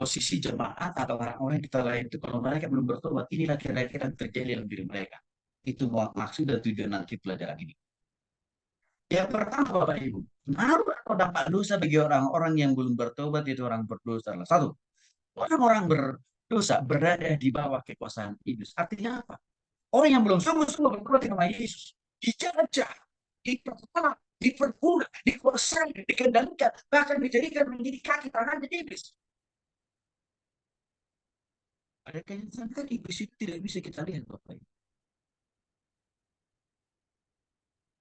posisi jemaat atau orang-orang yang kita layani itu kalau mereka belum bertobat, inilah kira-kira yang terjadi dalam diri mereka. Itu maksud dan tujuan nanti pelajaran ini. Yang pertama, Bapak Ibu, pengaruh atau dampak dosa bagi orang-orang yang belum bertobat itu orang berdosa. Satu, orang-orang berdosa berada di bawah kekuasaan iblis. Artinya apa? Orang yang belum sungguh-sungguh bertobat nama Yesus, dijajah, diperbudak, diperbudak, dikuasai, dikendalikan, bahkan dijadikan menjadi kaki tangan iblis. Ada kenyataan kan iblis itu tidak bisa kita lihat, Bapak Ibu.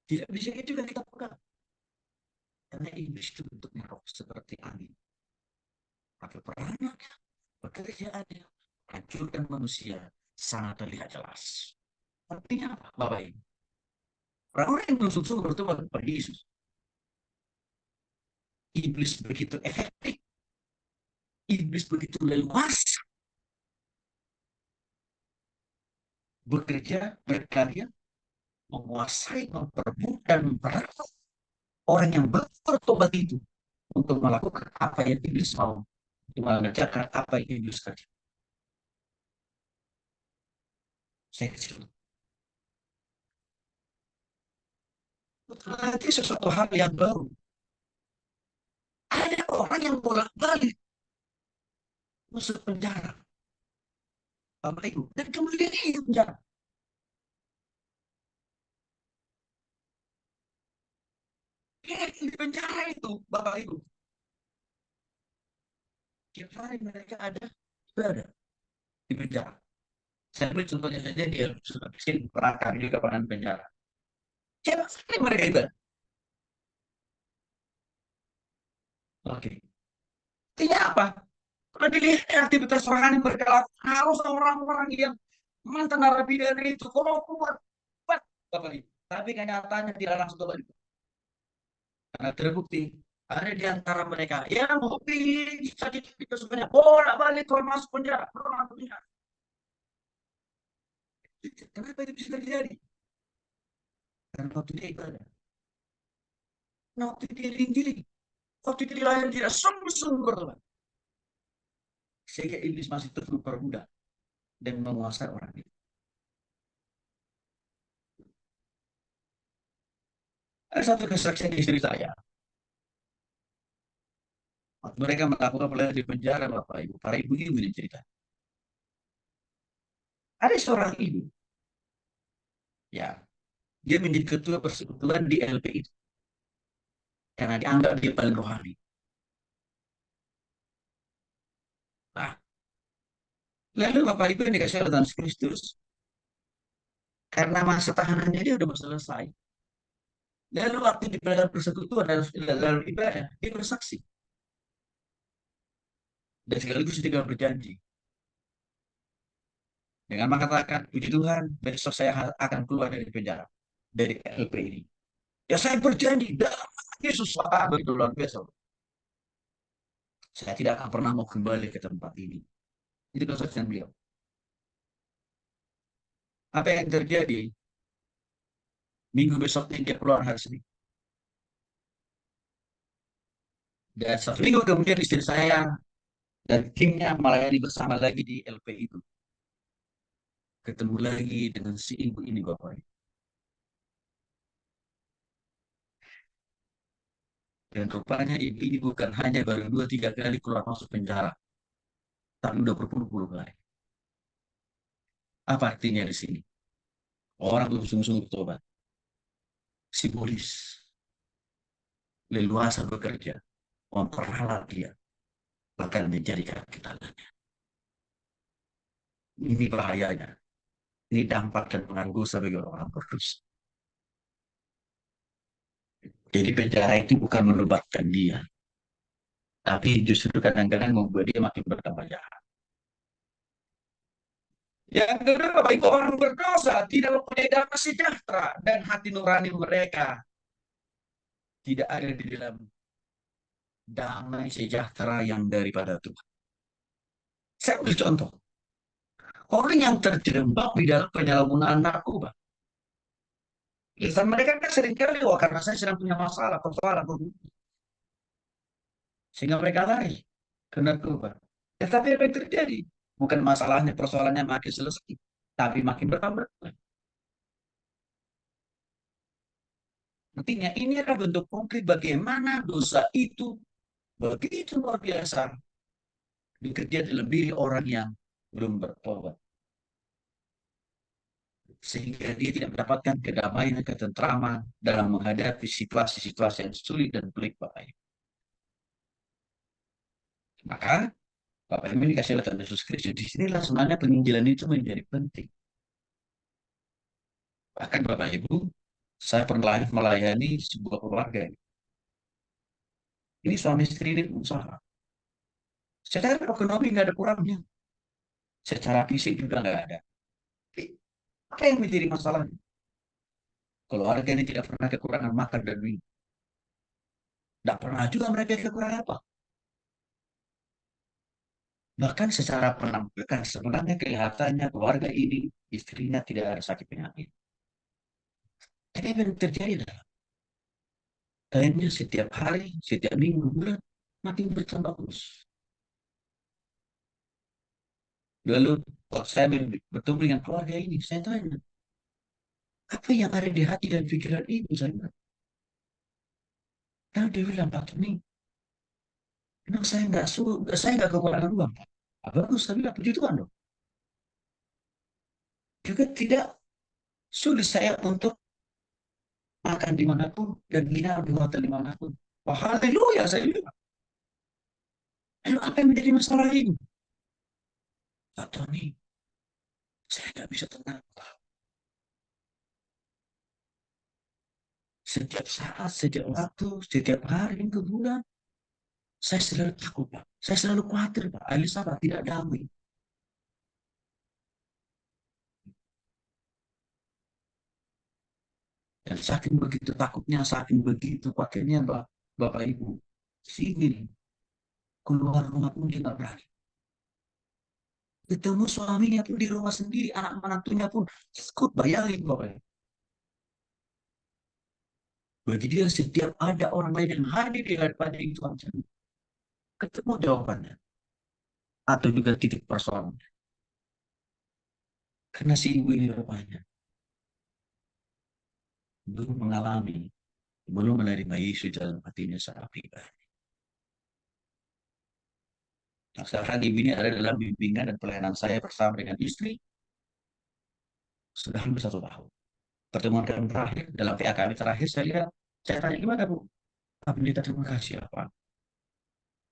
Tidak bisa juga kita pegang. Karena iblis itu bentuknya roh seperti angin. Pakai perannya, pekerjaannya, hancurkan manusia, sangat terlihat jelas. Artinya apa, Bapak Ibu? Orang-orang yang belum sungguh bertobat kepada Yesus, iblis begitu efektif, iblis begitu leluasa, bekerja, berkarya, menguasai, memperbudak, dan memperangkap orang yang bertobat itu untuk melakukan apa yang iblis mau, untuk mengerjakan apa yang iblis kerja. Saya kecil. Nanti sesuatu hal yang baru. Ada orang yang bolak-balik masuk penjara, Bapak Ibu, dan kemudian dia penjara. Di penjara itu, Bapak Ibu, tiap hari mereka ada ibadah di penjara. Saya ambil contohnya saja dia sudah miskin, perakar juga pernah penjara. Siapa sekali mereka ibadah? Oke. Artinya apa? Kalau dilihat aktivitas rohani mereka lakukan harus orang-orang yang mantan narapidana itu kalau kuat, kuat, Bapak Ibu. Tapi kenyataannya tidak langsung Bapak Ibu. Karena terbukti ada di antara mereka yang hobi sakit itu sebenarnya bolak balik keluar masuk penjara, keluar masuk penjara. Kenapa itu bisa terjadi? Karena waktu dia ibadah, nah, waktu dia diinjili, waktu dia dilayani tidak sungguh-sungguh bertobat. Sehingga iblis masih terus memperbudak dan menguasai orang itu. Ada satu kesaksian di istri saya. Mereka melakukan pelayanan di penjara, Bapak Ibu. Para ibu-ibu ini cerita. Ada seorang ibu, ya, dia menjadi ketua persekutuan di LP itu karena dianggap dia paling rohani. Nah, lalu Bapak Ibu yang dikasih oleh Tuhan Kristus, karena masa tahanannya dia udah mau selesai. Lalu waktu di pelayanan persekutuan dalam ibadah, dia bersaksi. Dan sekaligus dia berjanji. Dengan mengatakan, puji Tuhan, besok saya akan keluar dari penjara, dari LP ini. Ya saya berjanji, dalam Yesus, begitu luar biasa. Saya tidak akan pernah mau kembali ke tempat ini. Itu kesaksian beliau. Apa yang terjadi? Minggu besoknya dia keluar hari Senin. Dan satu minggu kemudian istri saya dan timnya melayani bersama lagi di LP itu. Ketemu lagi dengan si ibu ini Bapak. Dan rupanya ibu ini bukan hanya baru 2-3 kali keluar masuk penjara. Tapi udah berpuluh-puluh kali. Apa artinya di sini? Orang itu sungguh-sungguh bertobat. Simbolis. Leluasa bekerja. Memperalat dia. Bahkan menjadikan kita. Ini bahayanya. Ini dampak dan pengaruh dosa bagi orang berdosa. Jadi penjara itu bukan menobatkan dia. Tapi justru kadang-kadang membuat dia makin bertambah jahat. Yang kedua, Bapak Ibu, orang berdosa tidak mempunyai damai sejahtera dan hati nurani mereka tidak ada di dalam damai sejahtera yang daripada Tuhan. Saya beri contoh. Orang yang terjerembab di dalam penyalahgunaan narkoba. Lisan mereka kan seringkali, wah karena saya sedang punya masalah, persoalan. Sehingga mereka lari ke narkoba. Tetapi apa yang terjadi? Bukan masalahnya, persoalannya makin selesai, tapi makin bertambah. Artinya ini adalah bentuk konkret bagaimana dosa itu begitu luar biasa bekerja dalam diri orang yang belum bertobat. Sehingga dia tidak mendapatkan kedamaian dan ketentraman dalam menghadapi situasi-situasi yang sulit dan pelik Bapak Ibu. Maka Bapak Ibu dikasih oleh Tuhan Yesus Kristus. Disinilah sebenarnya penginjilan itu menjadi penting. Bahkan Bapak Ibu, saya pernah melayani sebuah keluarga. Ini suami istri ini usaha. Secara ekonomi nggak ada kurangnya. Secara fisik juga nggak ada. Apa yang menjadi masalah? Keluarga ini tidak pernah kekurangan makan dan minum. Tidak pernah juga mereka kekurangan apa. Bahkan secara penampilan sebenarnya kelihatannya keluarga ini istrinya tidak ada sakit penyakit. Tapi apa yang terjadi adalah kayaknya setiap hari, setiap minggu, bulan makin bertambah terus. Lalu kalau saya bertemu dengan keluarga ini, saya tanya, apa yang ada di hati dan pikiran ibu saya? Lalu dia bilang, Pak Tony, memang saya nggak kekurangan uang, Pak. Ah, bagus, saya bilang, puji Tuhan dong. Juga tidak sulit saya untuk makan dimanapun dan nginap di hotel dimanapun. Wah, haleluya, saya bilang. Lalu apa yang menjadi masalah ini? Pak Tony, saya nggak bisa tenang, Pak. Setiap saat, setiap waktu, setiap hari, minggu, bulan, saya selalu takut, Pak. Saya selalu khawatir, Pak. Alisa, Pak, tidak damai. Dan saking begitu takutnya, saking begitu pakainya, Bapak Ibu. Sini, keluar rumah pun dia nggak berani. Ketemu suaminya pun di rumah sendiri, anak menantunya pun ikut bayangin, Bapak Ibu. Bagi dia setiap ada orang lain yang hadir di hadapannya itu aja. Ketemu jawabannya. Atau juga titik persoalan. Karena si ibu ini rupanya belum mengalami, belum menerima Yesus dalam hatinya secara pribadi. Nah, sekarang ibu ini ada dalam bimbingan dan pelayanan saya bersama dengan istri sudah hampir 1 tahun. Pertemuan kami terakhir, dalam PA kami terakhir, saya lihat, saya tanya, gimana Bu? Pak Pendeta, terima kasih apa?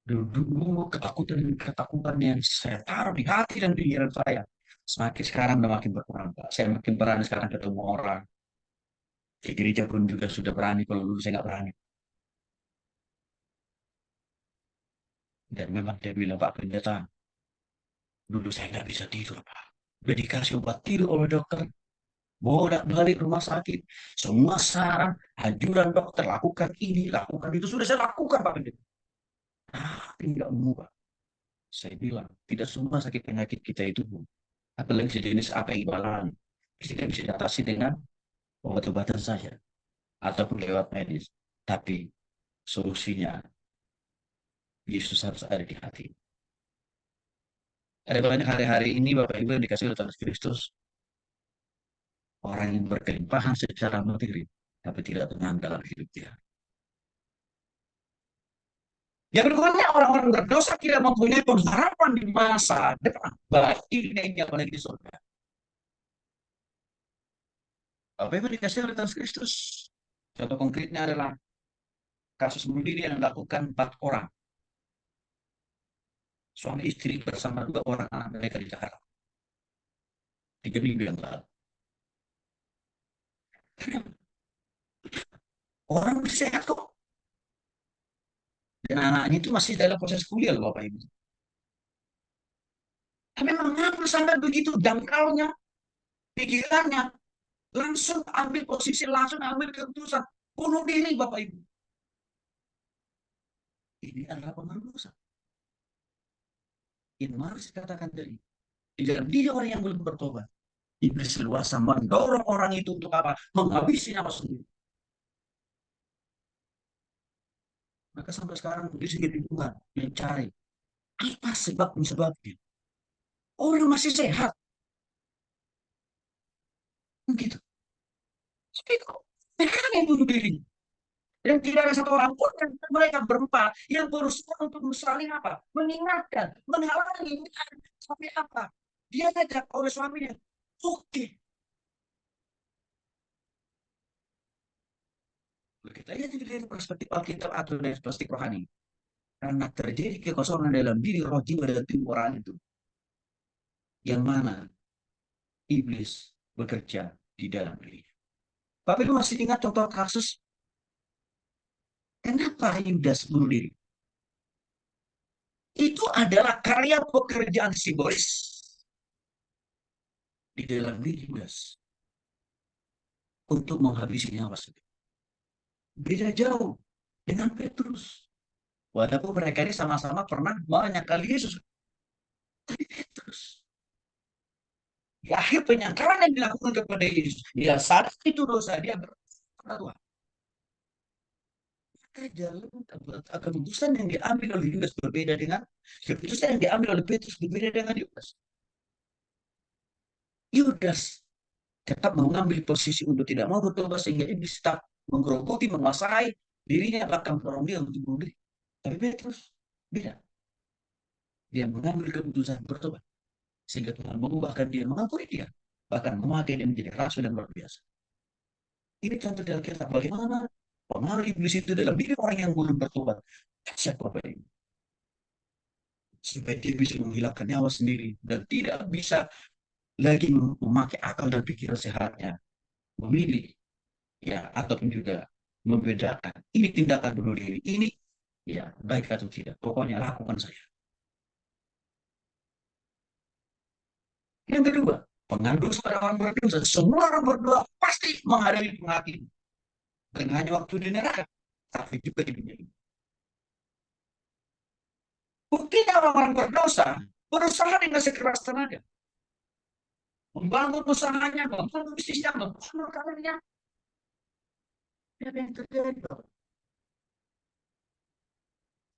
Dulu ketakutan ketakutan yang saya taruh di hati dan pikiran saya. Semakin sekarang udah makin berkurang, Pak. Saya makin berani sekarang ketemu orang. Di gereja pun juga sudah berani, kalau dulu saya nggak berani. Dan memang dia bilang, Pak Pendeta, dulu saya nggak bisa tidur, Pak. Udah dikasih obat tidur oleh dokter, bolak-balik rumah sakit. Semua saran, anjuran dokter, lakukan ini, lakukan itu. Sudah saya lakukan, Pak Pendeta. Tapi nggak mengubah. Saya bilang, tidak semua sakit penyakit kita itu, Bu. Apalagi sejenis apa ibalan. Kita bisa diatasi dengan obat-obatan saja. Ataupun lewat medis. Tapi solusinya, Yesus harus ada di hati. Ada banyak hari-hari ini Bapak Ibu yang dikasih oleh Tuhan Kristus. Orang yang berkelimpahan secara materi. Tapi tidak tenang dalam hidupnya. Yang kedua, orang-orang berdosa tidak mempunyai pengharapan di masa depan. Baiknya apalagi di surga. Bapak Ibu dikasih oleh Tuhan Kristus. Contoh konkretnya adalah kasus bunuh diri yang dilakukan 4 orang. Suami istri bersama 2 orang anak mereka di Jakarta. 3 minggu yang lalu. Orang masih sehat kok. Dan anaknya itu masih dalam proses kuliah loh Bapak Ibu. Tapi mengapa sampai begitu dangkalnya pikirannya langsung ambil posisi, langsung ambil keputusan bunuh diri Bapak Ibu. Ini adalah pengaruh dosa. Ini harus dikatakan tadi. Di dalam diri orang yang belum bertobat. Iblis luasa mendorong orang itu untuk apa? Menghabisi nyawa sendiri. Maka sampai sekarang polisi Tuhan mencari Apa sebabnya? Orang masih sehat, begitu. Tapi kok mereka yang bunuh diri. Dan tidak ada satu orang pun dan mereka berempat yang berusaha untuk saling apa? Mengingatkan, menghalangi, sampai apa? Dia ngajak oleh suaminya. Oke, kita lihat dari perspektif Alkitab atau dari perspektif rohani. Karena terjadi kekosongan dalam diri roh jiwa dan tubuh orang itu. Yang mana iblis bekerja di dalam diri. Bapak Ibu masih ingat contoh kasus kenapa Yudas bunuh diri? Itu adalah karya pekerjaan simbolis di dalam diri Yudas untuk menghabisi nyawa sendiri. Beda jauh dengan Petrus. Walaupun mereka ini sama-sama pernah menyangkal Yesus. Tapi Petrus, di akhir penyangkalan yang dilakukan kepada Yesus, dia sadar itu dosa, dia berkata, jalan keputusan yang diambil oleh Yudas berbeda dengan keputusan yang diambil oleh Petrus berbeda dengan Yudas. Yudas tetap mengambil posisi untuk tidak mau bertobat sehingga iblis tetap menggerogoti, menguasai dirinya bahkan mendorong dia untuk bunuh diri. Tapi Petrus beda. Dia mengambil keputusan bertobat sehingga Tuhan mengubahkan dia, mengampuni dia, bahkan memakai dia menjadi rasul yang luar biasa. Ini contoh dari kita bagaimana pengaruh iblis itu dalam diri orang yang belum bertobat. Siapa Bapak ini? Supaya dia bisa menghilangkan nyawa sendiri dan tidak bisa lagi memakai akal dan pikiran sehatnya, memilih ya ataupun juga membedakan ini tindakan bunuh diri, ini ya baik atau tidak, pokoknya lakukan saja. Yang kedua, pengandung pada orang berdosa, semua orang berdoa pasti menghadapi penghakiman, bukan hanya waktu di neraka tapi juga di dunia ini. Buktinya orang-orang berdosa berusaha dengan sekeras tenaga, membangun usahanya, membangun bisnisnya, membangun karirnya. Apa yang terjadi?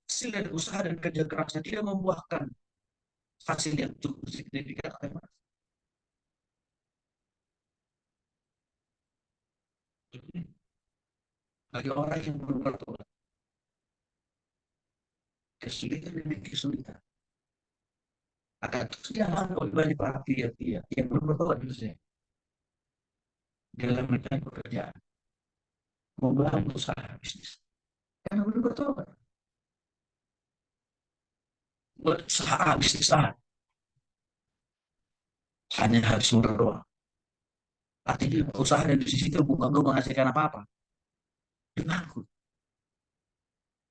Hasil dari usaha dan kerja kerasnya tidak membuahkan hasil yang cukup signifikan. Bagi orang yang belum bertobat, kesulitan demi kesulitan akan terus dialami oleh banyak para pria-pria yang belum bertobat justru dalam mencari pekerjaan, membangun usaha bisnis karena belum bertobat. Berusaha bisnis hanya harus berdoa. Artinya usaha dan bisnis itu bukan belum menghasilkan apa-apa. Bangkrut.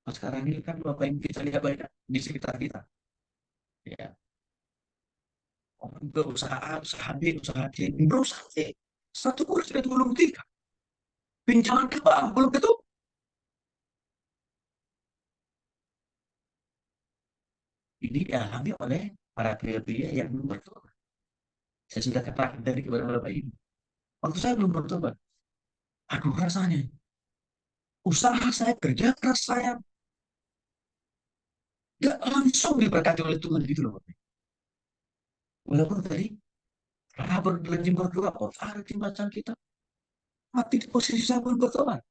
Nah, sekarang ini kan Bapak yang kita lihat banyak di sekitar kita. Ya, orang berusaha, usaha B, usaha C, berusaha C. Satu kurus sudah belum tiga. Pinjaman ke bank belum ketuk. Ini dialami oleh para pria-pria yang belum bertobat. Saya sudah katakan dari kepada Bapak ini. Waktu saya belum bertobat, aduh rasanya. Usaha saya, kerja keras saya, gak langsung diberkati oleh Tuhan gitu loh. Walaupun tadi, karena berjanji berdoa, kok ada di bacaan kita. Mati di posisi saya belum bertobat.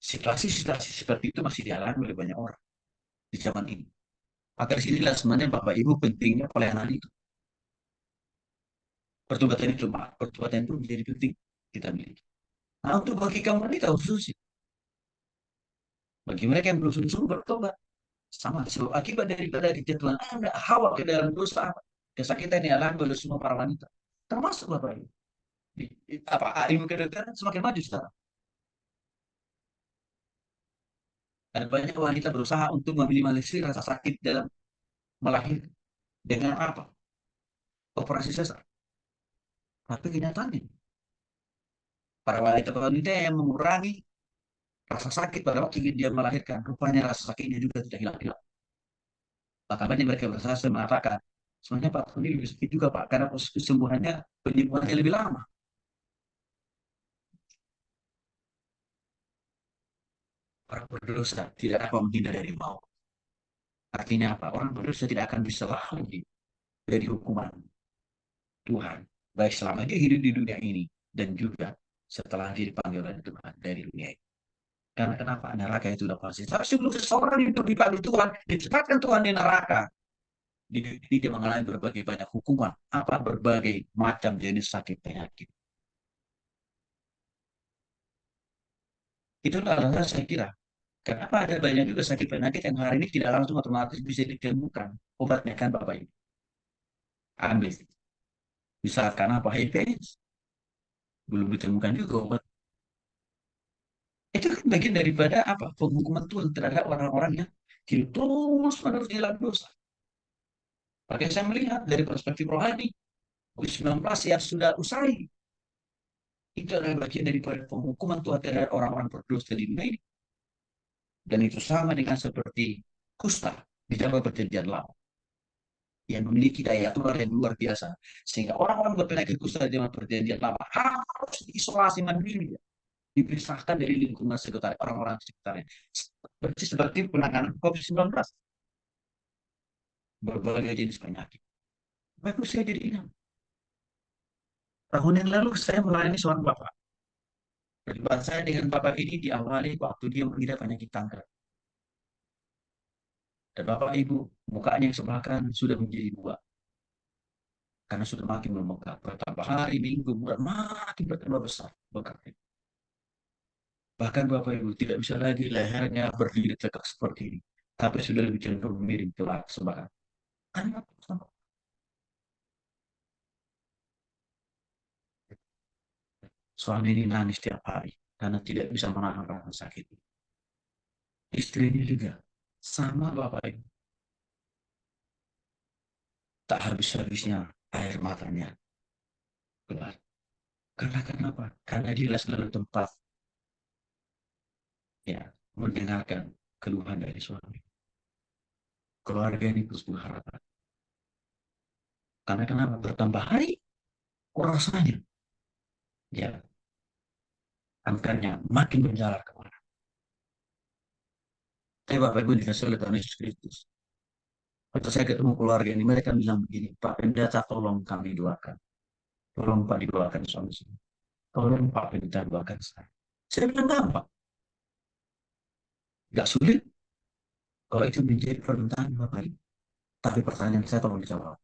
Situasi-situasi seperti itu masih dialami oleh banyak orang di zaman ini. Maka disinilah sebenarnya Bapak Ibu pentingnya pelayanan itu. Pertobatan itu, pertobatan itu menjadi penting kita miliki. Nah, untuk bagi kaum wanita khususnya, bagi mereka yang belum sungguh-sungguh bertobat, sama sebab akibat daripada kejatuhan Anda Hawa ke dalam dosa apa? Kesakitan yang alami oleh semua para wanita, termasuk Bapak Ibu. Apa ilmu kedokteran semakin maju sekarang. Ada banyak wanita berusaha untuk meminimalisir rasa sakit dalam melahirkan dengan apa? Operasi sesar. Tapi kenyataannya, para wanita-wanita yang mengurangi rasa sakit pada waktu dia melahirkan, rupanya rasa sakitnya juga tidak hilang-hilang. Maka banyak mereka berusaha mengatakan, sebenarnya Pak ini lebih sakit juga Pak, karena proses kesembuhannya, penyembuhannya lebih lama. Para berdosa tidak dapat menghindar dari maut. Artinya apa? Orang berdosa tidak akan bisa lari dari hukuman Tuhan. Baik selama dia hidup di dunia ini dan juga setelah dia dipanggil oleh Tuhan dari dunia ini. Karena kenapa? Neraka itu udah pasti. Tapi sebelum seseorang hidup dipanggil Tuhan, ditetapkan Tuhan di neraka, di dunia ini dia mengalami berbagai banyak hukuman. Apa? Berbagai macam jenis sakit penyakit. Itulah alasan saya kira. Kenapa ada banyak juga sakit penyakit yang hari ini tidak langsung otomatis bisa ditemukan obatnya kan Bapak Ibu. Ambil. Misalkan apa HIV belum ditemukan juga obat. Itu kan bagian daripada apa? Penghukuman Tuhan terhadap orang-orang yang hidup terus menerus di dalam dosa. Makanya saya melihat dari perspektif rohani, COVID-19 yang sudah usai, itu adalah bagian daripada penghukuman Tuhan terhadap orang-orang berdosa di dunia ini. Dan itu sama dengan seperti kusta di zaman perjanjian lama yang memiliki daya tular yang luar biasa. Sehingga orang-orang berpenyakit kusta di zaman perjanjian lama harus diisolasi mandiri, dipisahkan dari lingkungan sekitar orang-orang sekitarnya. Seperti penanganan COVID-19, berbagai jenis penyakit. Baru saya jadi ingat. Tahun yang lalu saya melayani seorang bapak. Perjumpaan saya dengan bapak ini diawali waktu dia mengidap penyakit kanker. Dan bapak ibu, mukanya yang sebelah kanan sudah menjadi dua. Karena sudah makin membengkak. Bertambah hari, minggu, bulan, makin bertambah besar bengkaknya. Bahkan bapak ibu tidak bisa lagi lehernya berdiri tegak seperti ini. Tapi sudah lebih cenderung miring ke sebelah. Karena suami ini nangis setiap hari. Karena tidak bisa menahan rasa sakit. Istrinya juga. Sama bapak ibu. Tak habis-habisnya air matanya keluar. Karena kenapa? Karena dia selalu tempat ya mendengarkan keluhan dari suami. Keluarga ini terus berharapan. Karena kenapa? Bertambah hari, rasanya ya angkanya makin menjalar kemana. Tapi Bapak Ibu dikasih oleh Tuhan Yesus Kristus. Waktu saya ketemu keluarga ini, mereka bilang begini, Pak Pendeta tolong kami doakan. Tolong Pak didoakan suami saya. Tolong Pak Pendeta doakan saya. Saya bilang gampang. Gak sulit kalau itu menjadi permintaan Bapak Ibu. Tapi pertanyaan saya tolong dijawab.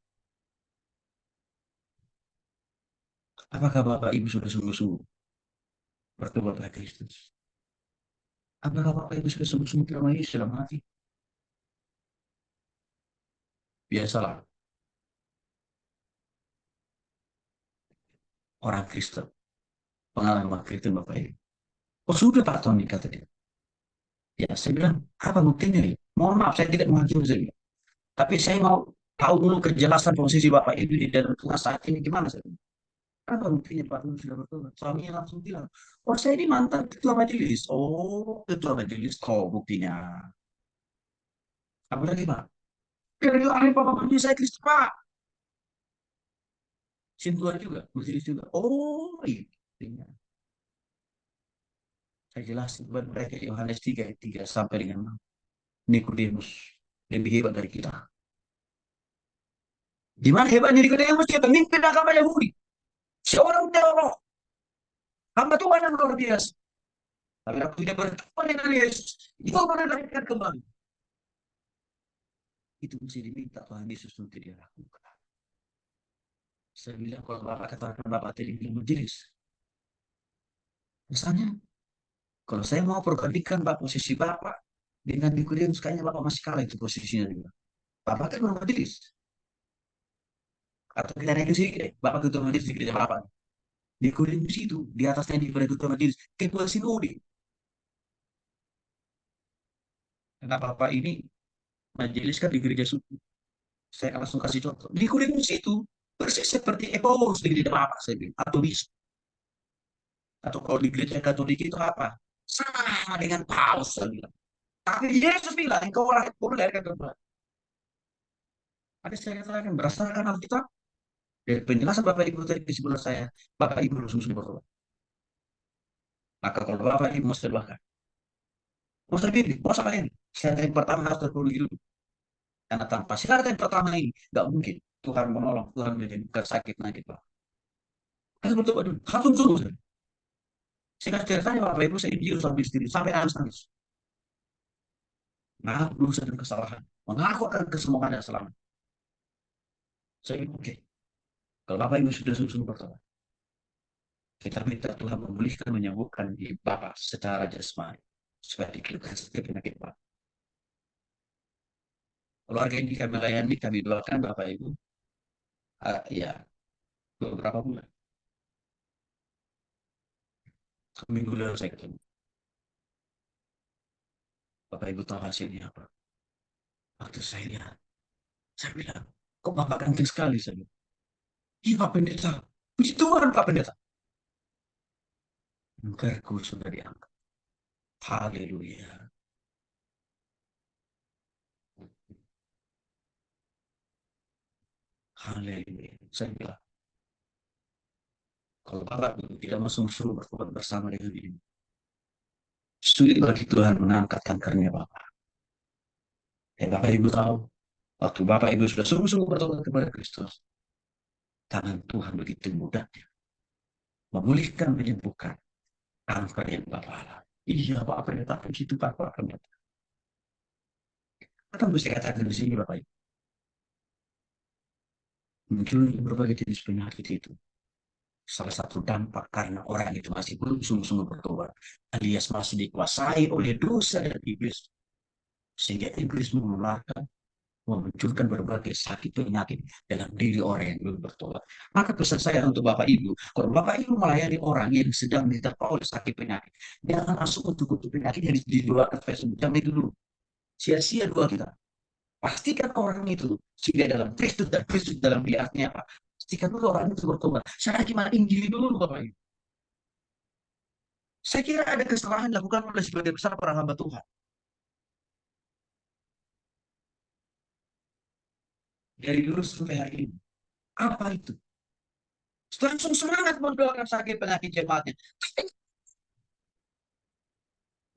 Apakah Bapak Ibu sudah sungguh-sungguh bertobat pada Kristus? Apakah Bapak Ibu sudah sungguh-sungguh terima Yesus dalam hati? Biasalah orang Kristen, pengalaman Kristen Bapak Ibu. Oh sudah Pak Tony kata dia. Ya saya bilang, apa buktinya ya? Mohon maaf saya tidak menghakimi saya bilang. Tapi saya mau tahu dulu kejelasan posisi Bapak Ibu di dalam Tuhan saat ini gimana saya bilang. Apa buktinya Pak Tony sudah bertobat? Suaminya langsung bilang, oh saya ini mantan ketua majelis. Oh ketua majelis, oh buktinya. Apa lagi Pak? Dari ahli Bapak majelis saya Kristus Pak. Sintuan juga, majelis juga. Oh iya. Buktinya. Saya jelasin buat mereka Yohanes 3 ayat 3 sampai dengan 6. Nikodemus lebih hebat dari kita. Gimana hebatnya Nikodemus? Dia pemimpin agama Yahudi. Seorang teolog. Hamba Tuhan yang luar biasa. Tapi aku tidak bertemu dengan Yesus. Itu akan dilahirkan kembali. Itu mesti diminta Tuhan Yesus untuk dia lakukan. Saya bilang kalau Bapak katakan Bapak tadi bilang majelis. Misalnya, kalau saya mau perbandingkan Bapak posisi Bapak dengan Nikodemus, kayaknya Bapak masih kalah itu posisinya juga. Bapak kan belum majelis. Atau kita naik sedikit deh. Bapak ketua majelis di gereja Bapak. Nikodemus itu di atasnya di ketua majelis. Ketua sinode. Karena Bapak ini majelis kan di gereja suku. Saya langsung kasih contoh. Nikodemus itu persis seperti Paulus di gereja Bapak saya bilang. Atau bis. Atau kalau di gereja Katolik itu apa? Sama dengan Paulus saya bilang. Tapi Yesus bilang, engkau lahir perlu lahirkan kembali. Ada saya katakan berdasarkan Alkitab dari penjelasan Bapak Ibu tadi di sebelah saya, Bapak Ibu harus muslim bertobat. Maka kalau Bapak Ibu mau sedekahkan, mau sedekah, mau sama ini. Saya yang pertama harus terpenuhi dulu. Karena tanpa syarat yang pertama ini, nggak mungkin Tuhan menolong, Tuhan menyembuhkan sakit nanti Pak. Harus bertobat dulu, harus sungguh. Singkat ceritanya Bapak Ibu, saya diurus sama istri, sampai nangis-nangis. Mengaku dosa dan kesalahan. Mengaku akan kesemuanya dan selamat. Saya bilang, oke. Kalau Bapak Ibu sudah sungguh bertobat, kita minta Tuhan memulihkan, menyembuhkan di Bapak secara jasmani. Supaya dikeluarkan setiap penyakit Bapak. Keluarga ini kami layani, kami doakan Bapak Ibu. Ya, beberapa bulan. Minggu lalu saya ketemu. Bapak Ibu tahu hasilnya apa? Waktu saya lihat, saya bilang, kok Bapak ganteng sekali? Saya bilang, iya Pak Pendeta. Puji Tuhan Pak Pendeta. Engkarku sudah diangkat. Haleluya. Haleluya. Saya bilang, kalau Bapak tidak masuk bertobat bersama dengan ini, sulit bagi Tuhan mengangkat kankernya Bapak. Ya Bapak Ibu tahu, waktu Bapak Ibu sudah sungguh-sungguh bertobat kepada Kristus, tangan Tuhan begitu mudahnya memulihkan, menyembuhkan kanker yang Bapak alami. Iya Pak Pendeta, begitu Pak Pendeta. Apa yang saya katakan di sini Bapak Ibu? Muncul berbagai jenis penyakit itu. Salah satu dampak karena orang itu masih belum sungguh-sungguh bertobat, alias masih dikuasai oleh dosa dan iblis, sehingga iblis menularkan, memunculkan berbagai sakit penyakit dalam diri orang yang belum bertobat. Maka pesan saya untuk Bapak Ibu, kalau Bapak Ibu melayani orang yang sedang diterpa oleh sakit penyakit, jangan langsung untuk penyakit yang didoakan Facebook. Jangan itu dulu. Sia-sia doa kita. Pastikan orang itu sudah dalam Kristus dan Kristus dalam dirinya apa. Pastikan dulu orang itu bertobat. Saya gimana Injil dulu Bapak Ibu. Saya kira ada kesalahan dilakukan oleh sebagian besar para hamba Tuhan. Dari dulu sampai hari ini. Apa itu? Langsung semangat mendoakan sakit penyakit jemaatnya. Tapi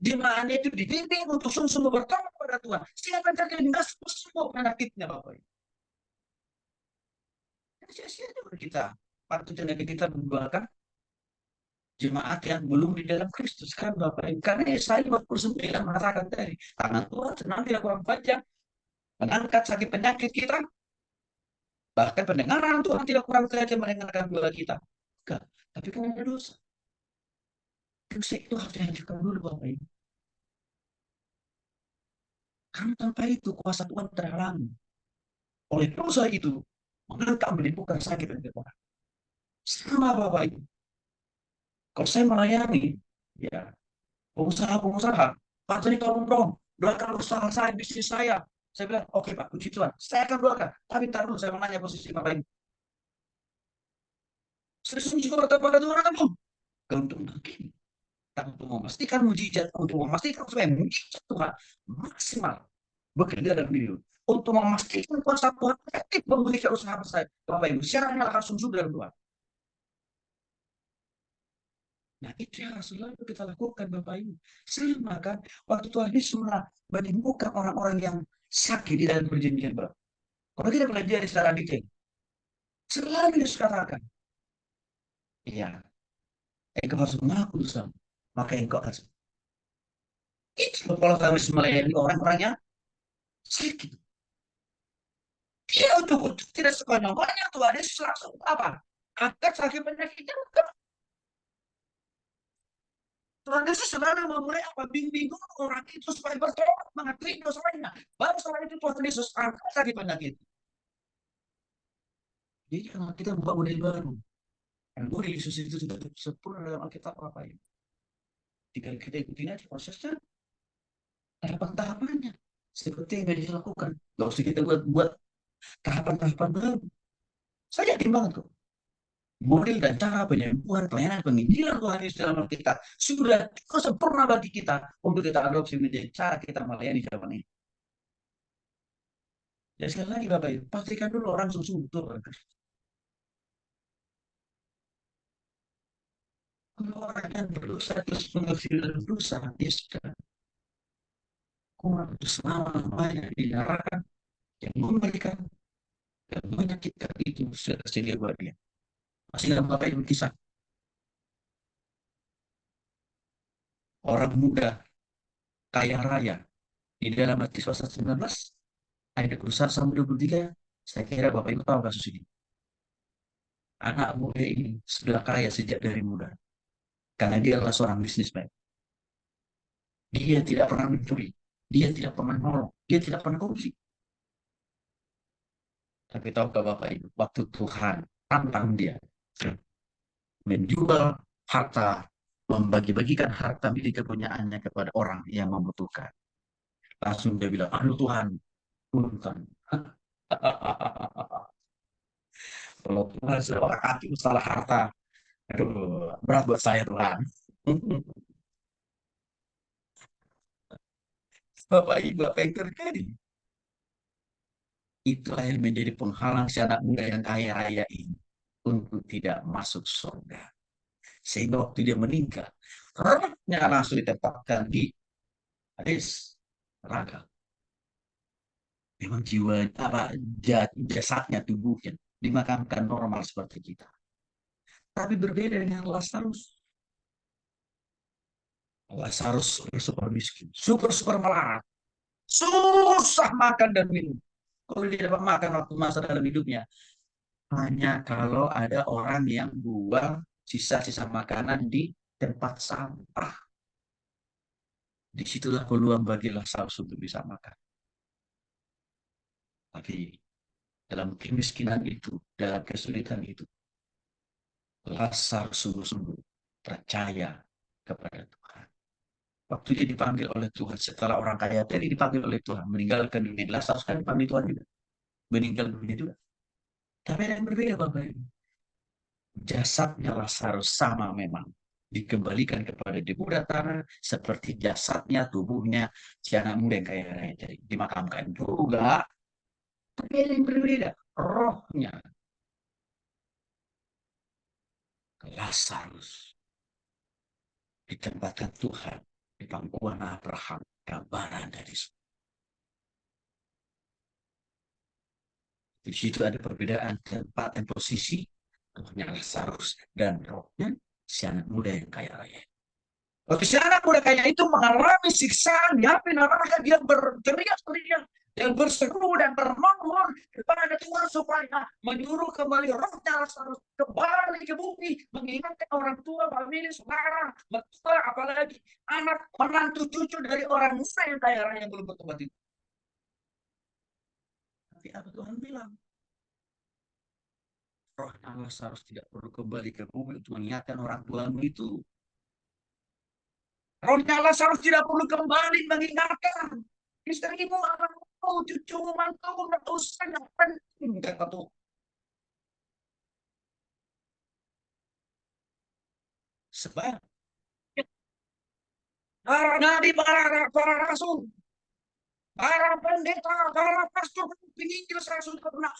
jemaatnya itu dibimbing untuk sungguh bertobat pada Tuhan. Siapa yang terjadi? Nggak semua penyakitnya Bapak Ibu. Sia-sia juga kita. Patutnya kita mendoakan jemaat yang belum di dalam Kristus kan Bapak Ibu. Karena Yesaya 49 mengatakan tadi, tangan Tuhan senang tidak kurang panjang, mengangkat sakit penyakit kita, bahkan pendengaran Tuhan tidak kurang saja mendengarkan doa kita. Enggak, tapi kan ada dosa. Dosa itu harus dihancurkan dulu Bapak Ibu. Karena tanpa itu kuasa Tuhan terhalang. Oleh dosa itu, mengangkat menimbulkan sakit dan orang. Sama Bapak Ibu. Kalau saya melayani, ya pengusaha-pengusaha, Pak Joni tolong dong, doakan usaha saya, bisnis saya. Saya bilang, oke Pak, puji Tuhan, saya akan doakan. Tapi ntar dulu saya menanya posisi Bapak Ibu. Serius juga kepada Tuhan apa? Untuk begini, untuk memastikan mujizat, untuk memastikan supaya mujizat Tuhan maksimal bekerja dalam diri. Untuk memastikan kuasa Tuhan efektif memberikan usaha saya, Bapak Ibu, syaratnya langsung sudah dalam Tuhan. Nah, itu yang selalu kita lakukan, Bapak Ibu. Sama kan, waktu Tuhan Yesus menyembuhkan orang-orang yang sakit di dalam perjanjian baru. Kalau kita pelajari secara detail, selalu Yesus katakan, iya, engkau harus mengaku dosa, maka engkau akan sembuh. Itu kalau kami melayani orang-orang yang sakit. Ya, untuk tidak sebanyak-banyak Tuhan Yesus langsung apa? Angkat sakit penyakitnya. Tuhan Yesus selalu memulai apa? Bimbing orang itu supaya bertobat, mengakui dosanya. Baru setelah itu Tuhan Yesus angkat sakit penyakit. Jadi kalau kita membuat model baru, dan model Yesus itu sudah sempurna dalam Alkitab apa ya? Jika kita ikuti aja prosesnya, tahapan-tahapannya. Seperti yang dilakukan. Gak usah kita buat tahapan-tahapan baru. Saya yakin banget kok. Model dan cara penyembuhan, pelayanan, penginjilan Tuhan Yesus dalam kita sudah sempurna bagi kita untuk kita adopsi menjadi cara kita melayani zaman ini. Ya sekali lagi Bapak Ibu, pastikan dulu orang sungguh betul. Kalau orang yang berdosa terus mengakui dalam dosa, dia sudah kuat selama lamanya di neraka. yang memberikan dan menyakitkan itu sudah tersedia buat dia. Masih dalam Bapak Ibu kisah orang muda kaya raya di dalam Matius pasal 19 ayat 21 sampai 23. Saya kira Bapak Ibu tahu kasus ini. Anak muda ini sudah kaya sejak dari muda karena dia adalah seorang bisnismen. Dia tidak pernah mencuri, dia tidak pernah nolong, dia tidak pernah korupsi. Tapi tahukah Bapak Ibu, waktu Tuhan tantang dia menjual harta, membagi-bagikan harta milik kepunyaannya kepada orang yang membutuhkan. Langsung dia bilang, aduh Tuhan, punten. Kalau Tuhan sudah otak atik masalah harta, aduh, berat buat saya Tuhan. Bapak Ibu, apa yang terjadi? Itulah yang menjadi penghalang si anak muda yang kaya raya ini untuk tidak masuk surga. Sehingga waktu dia meninggal, rohnya langsung ditempatkan di hadis raga. Memang jiwa apa jasadnya, tubuhnya dimakamkan normal seperti kita. Tapi berbeda dengan Lazarus. Lazarus super, super miskin, super super melarat, susah makan dan minum. Kalau dia dapat makan waktu masa dalam hidupnya, hanya kalau ada orang yang buang sisa-sisa makanan di tempat sampah. Disitulah peluang bagi Lazarus untuk bisa makan. Tapi dalam kemiskinan itu, dalam kesulitan itu, Lazarus sungguh-sungguh percaya kepada Tuhan. Waktu dia dipanggil oleh Tuhan, setelah orang kaya tadi dipanggil oleh Tuhan, meninggalkan dunia. Lazarus kan dipanggil Tuhan juga, meninggal dunia juga. Tapi ada yang berbeda Bapak Ibu. Jasadnya Lazarus sama memang. Dikembalikan kepada debu dan tanah seperti jasadnya, tubuhnya si anak muda yang kaya raya tadi. Dimakamkan juga, tapi ada yang berbeda. Rohnya Lazarus ditempatkan Tuhan di pangkuan Abraham, gambaran dari di situ ada perbedaan tempat dan posisi rohnya Lazarus dan rohnya si anak muda yang kaya raya. Waktu si anak muda kaya itu mengalami siksaan di api neraka, dia berteriak-teriak dan berseru dan bermohon kepada Tuhan supaya menyuruh kembali rohnya Lazarus kembali ke bumi, mengingatkan orang tua, famili, saudara, mertua, apalagi anak, menantu, cucu dari orang muda yang kaya raya yang belum bertobat itu. Tapi apa Tuhan bilang? Roh Lazarus tidak perlu kembali ke bumi untuk mengingatkan orang tuamu itu. Rohnya Lazarus tidak perlu kembali mengingatkan istrimu, anakmu, cucumu, mantumu, tidak usah, yang penting kata Tuhan. Sebab para nabi, para rasul, para pendeta, para pastor, penginjil, rasul, pernah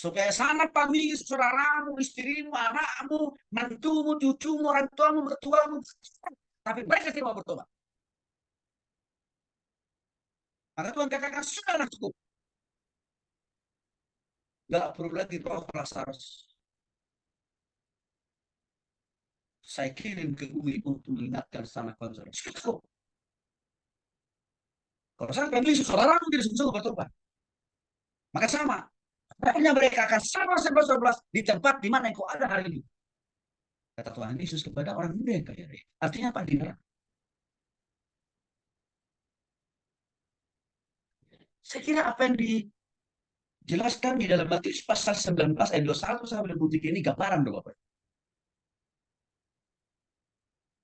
supaya sanak famili, saudaramu, istrimu, anakmu, mantumu, cucumu, orang tuamu, mertuamu, tapi mereka tidak mau bertobat. Maka Tuhan katakan, sudahlah cukup. Gak perlu lagi roh Lazarus. Saya kirim ke bumi untuk mengingatkan sanak bangsa. Cukup. Kalau saya pilih saudaramu tidak sungguh-sungguh bertobat, maka sama. Akhirnya mereka akan sama sebelas di tempat di mana engkau ada hari ini. Kata Tuhan Yesus kepada orang muda yang kaya raya. Artinya apa? Di neraka. Saya kira apa yang dijelaskan di dalam Matius pasal 19 ayat 21 sampai 23 ini gambaran dong Bapak.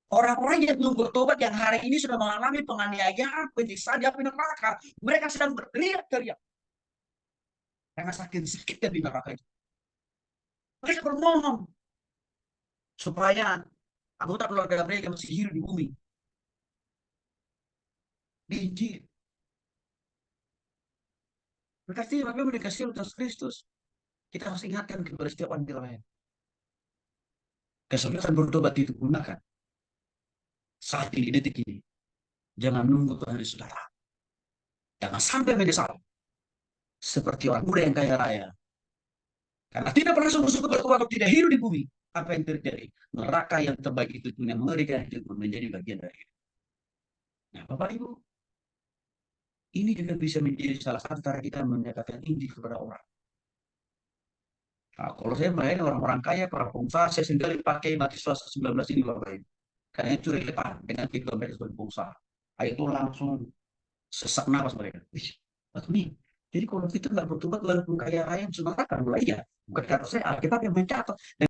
Orang-orang yang belum bertobat yang hari ini sudah mengalami penganiayaan, penyiksaan di api neraka, mereka sedang berteriak-teriak karena saking sakitnya di neraka itu. Mereka bermohon supaya anggota keluarga mereka masih hidup di bumi. Di Injil. Berkasih bagaimana dikasih Yesus Kristus. Kita harus ingatkan kepada setiap orang lain. Kesempatan bertobat itu gunakan saat ini, detik ini. Jangan nunggu Tuhan Yesus datang. Jangan sampai menyesal seperti orang muda yang kaya raya. Karena tidak pernah sungguh-sungguh bertobat atau tidak hidup di bumi. Apa yang terjadi? Neraka yang terbaik itu yang mengerikan itu menjadi bagian dari itu. Nah, Bapak Ibu, ini juga bisa menjadi salah satu cara kita menyatakan Injil kepada orang. Nah, kalau saya melayani orang-orang kaya, para pengusaha, saya sendiri pakai Matius 19 ini, Bapak Ibu. Karena itu relevan dengan kehidupan mereka sebagai pengusaha. Nah, itu langsung sesak nafas mereka. Wih, nih. Jadi kalau kita nggak bertobat, walaupun kaya raya, sudah neraka. Iya, bukan kata saya, Alkitab yang mencatat.